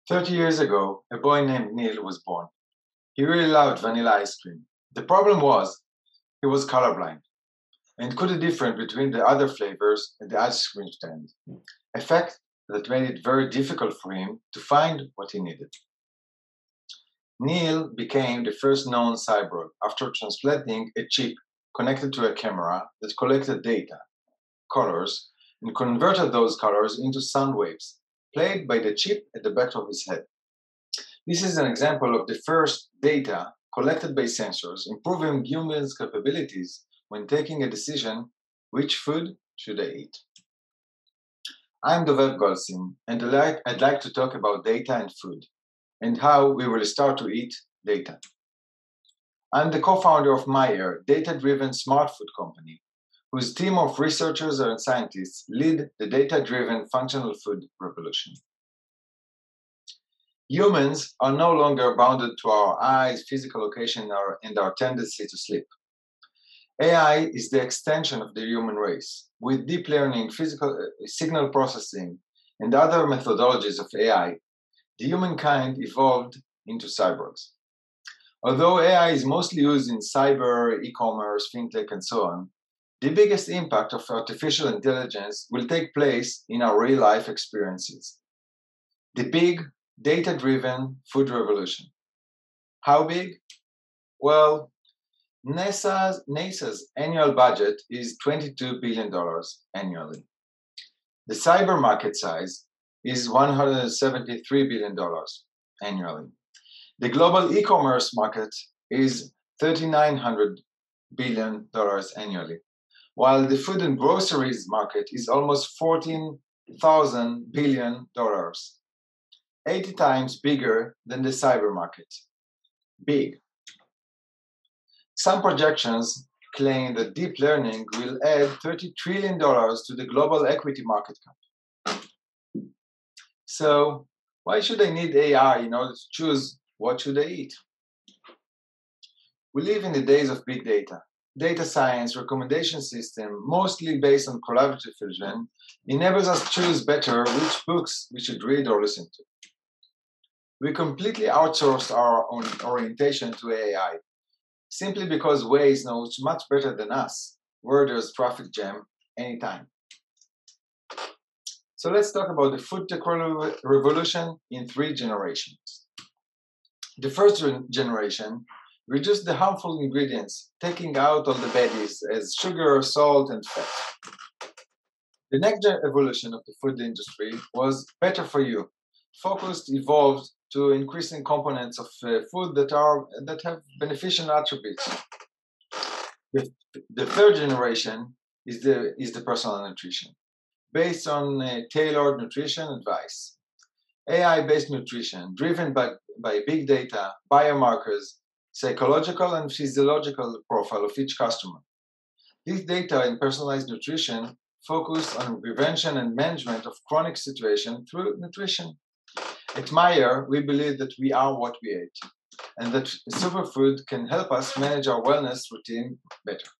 30 years ago, a boy named Neil was born. He really loved vanilla ice cream. The problem was he was colorblind and couldn't differentiate between the other flavors at the ice cream stand, a fact that made it very difficult for him to find what he needed. Neil became the first known cyborg after transplanting a chip connected to a camera that collected data, colors, and converted those colors into sound waves played by the chip at the back of his head. This is an example of the first data collected by sensors improving humans' capabilities when taking a decision which food should I eat. I'm Dovev Goldstein, and I'd like to talk about data and food and how we will start to eat data. I'm the co-founder of myAir, data-driven smart food company, whose team of researchers and scientists lead the data-driven functional food revolution. Humans are no longer bounded to our eyes, physical location, and our tendency to sleep. AI is the extension of the human race. With deep learning, physical signal processing, and other methodologies of AI, the humankind evolved into cyborgs. Although AI is mostly used in cyber, e-commerce, fintech, and so on, the biggest impact of artificial intelligence will take place in our real-life experiences. The big, data-driven food revolution. How big? Well, NASA's annual budget is $22 billion annually. The cyber market size is $173 billion annually. The global e-commerce market is $3,900 billion annually, while the food and groceries market is almost $14,000 billion, 80 times bigger than the cyber market. Big. Some projections claim that deep learning will add $30 trillion to the global equity market cap. So, why should I need AI in order to choose what should I eat? We live in the days of big data. Data science recommendation system, mostly based on collaborative vision, enables us to choose better which books we should read or listen to. We completely outsourced our own orientation to AI, simply because Waze knows much better than us where there's traffic jam anytime. So let's talk about the food tech revolution in 3 generations. The first generation reduced the harmful ingredients, taking out all the baddies as sugar, salt, and fat. The next evolution of the food industry was better for you, focused, evolved to increasing components of food that have beneficial attributes. The third generation is the personal nutrition, based on tailored nutrition advice. AI-based nutrition, driven by big data, biomarkers, psychological and physiological profile of each customer. This data in personalized nutrition focus on prevention and management of chronic situations through nutrition. At myAir, we believe that we are what we eat, and that superfood can help us manage our wellness routine better.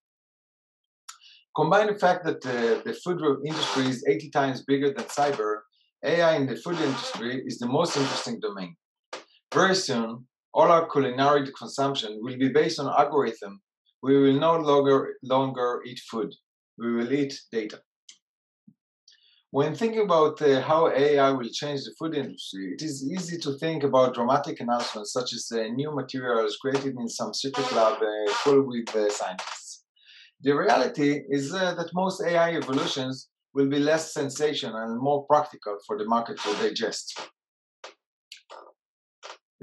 Combine the fact that the food industry is 80 times bigger than cyber, AI in the food industry is the most interesting domain. Very soon, all our culinary consumption will be based on algorithm. We will no longer eat food. We will eat data. When thinking about how AI will change the food industry, it is easy to think about dramatic announcements such as new materials created in some secret lab full with scientists. The reality is that most AI evolutions will be less sensational and more practical for the market to digest.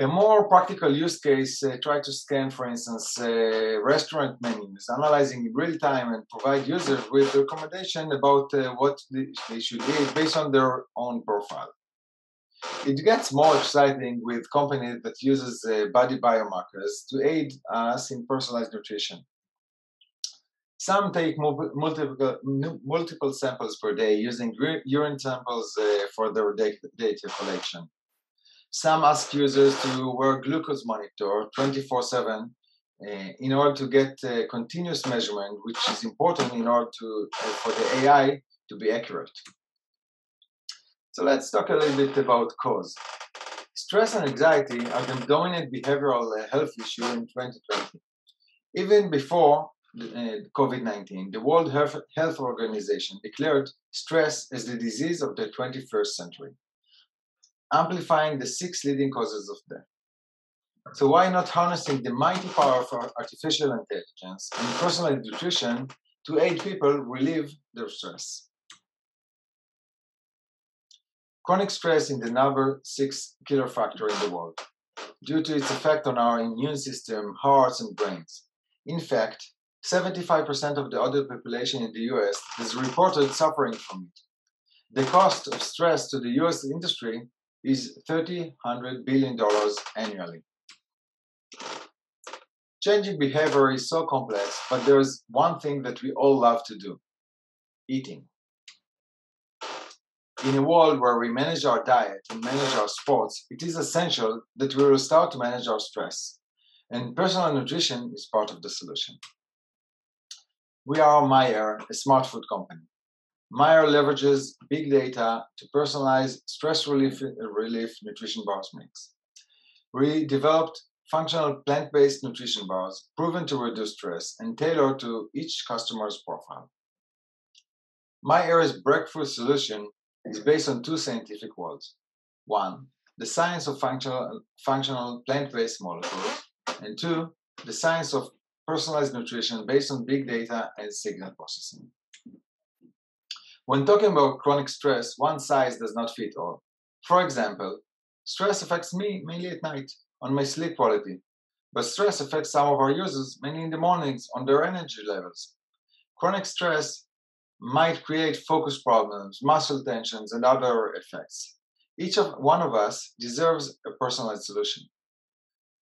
A more practical use case try to scan, for instance, restaurant menus, analyzing in real time and provide users with recommendation about what they should eat based on their own profile. It gets more exciting with companies that uses body biomarkers to aid us in personalized nutrition. Some take multiple samples per day using urine samples for their data collection. Some ask users to wear glucose monitor 24/7 in order to get continuous measurement, which is important in order for the AI to be accurate. So let's talk a little bit about cause. Stress and anxiety are the dominant behavioral health issue in 2020. Even before COVID-19, the World Health Organization declared stress as the disease of the 21st century, amplifying the 6 leading causes of death. So why not harnessing the mighty power of artificial intelligence and personalized nutrition to aid people relieve their stress? Chronic stress is the number 6 killer factor in the world due to its effect on our immune system, hearts, and brains. In fact, 75% of the adult population in the US has reported suffering from it. The cost of stress to the US industry is $300 billion annually. Changing behavior is so complex, but there's one thing that we all love to do: eating. In a world where we manage our diet and manage our sports, it is essential that we will start to manage our stress, and personal nutrition is part of the solution. We are myAir, a smart food company. myAir leverages big data to personalize stress relief nutrition bars mix. We developed functional plant-based nutrition bars proven to reduce stress and tailored to each customer's profile. myAir's breakthrough solution is based on 2 scientific worlds. 1, the science of functional plant-based molecules, and 2, the science of personalized nutrition based on big data and signal processing. When talking about chronic stress, one size does not fit all. For example, stress affects me mainly at night on my sleep quality, but stress affects some of our users mainly in the mornings on their energy levels. Chronic stress might create focus problems, muscle tensions, and other effects. Each one of us deserves a personalized solution.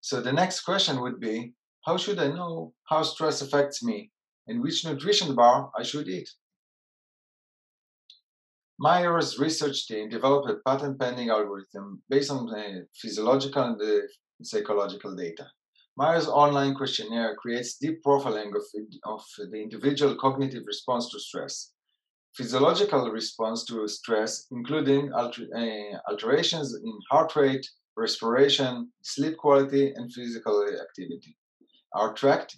So the next question would be, how should I know how stress affects me and which nutrition bar I should eat? myAir's research team developed a patent-pending algorithm based on physiological and psychological data. myAir's online questionnaire creates deep profiling of the individual cognitive response to stress, physiological response to stress, including alterations in heart rate, respiration, sleep quality, and physical activity, are tracked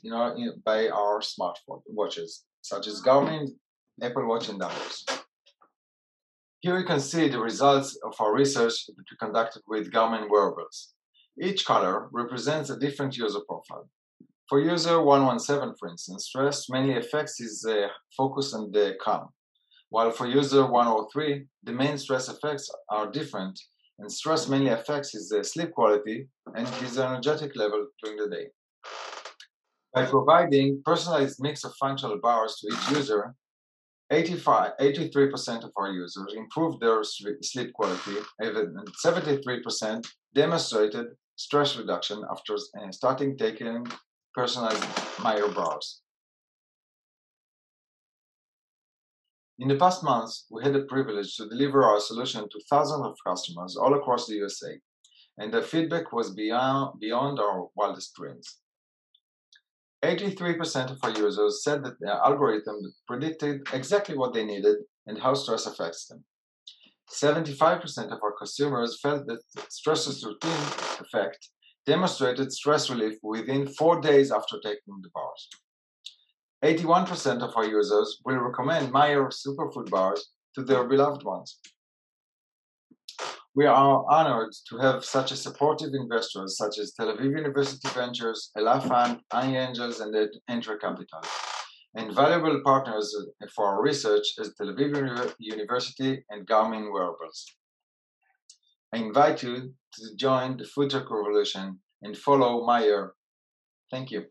by our smartphone watches, such as Garmin, Apple Watch, and others. Here you can see the results of our research that we conducted with Garmin wearables. Each color represents a different user profile. For user 117, for instance, stress mainly affects his focus and calm, while for user 103, the main stress effects are different, and stress mainly affects his sleep quality and his energetic level during the day. By providing personalized mix of functional bars to each user, 83% of our users improved their sleep quality, and 73% demonstrated stress reduction after starting taking personalized myAir bars. In the past months, we had the privilege to deliver our solution to thousands of customers all across the USA, and the feedback was beyond our wildest dreams. 83% of our users said that their algorithm predicted exactly what they needed and how stress affects them. 75% of our consumers felt that stress's routine effect demonstrated stress relief within 4 days after taking the bars. 81% of our users will recommend myAir superfood bars to their beloved ones. We are honored to have such a supportive investors such as Tel Aviv University Ventures, Ela Fund, iAngels, and Entra Capital, and valuable partners for our research as Tel Aviv University and Garmin Wearables. I invite you to join the food tech revolution and follow myAir. Thank you.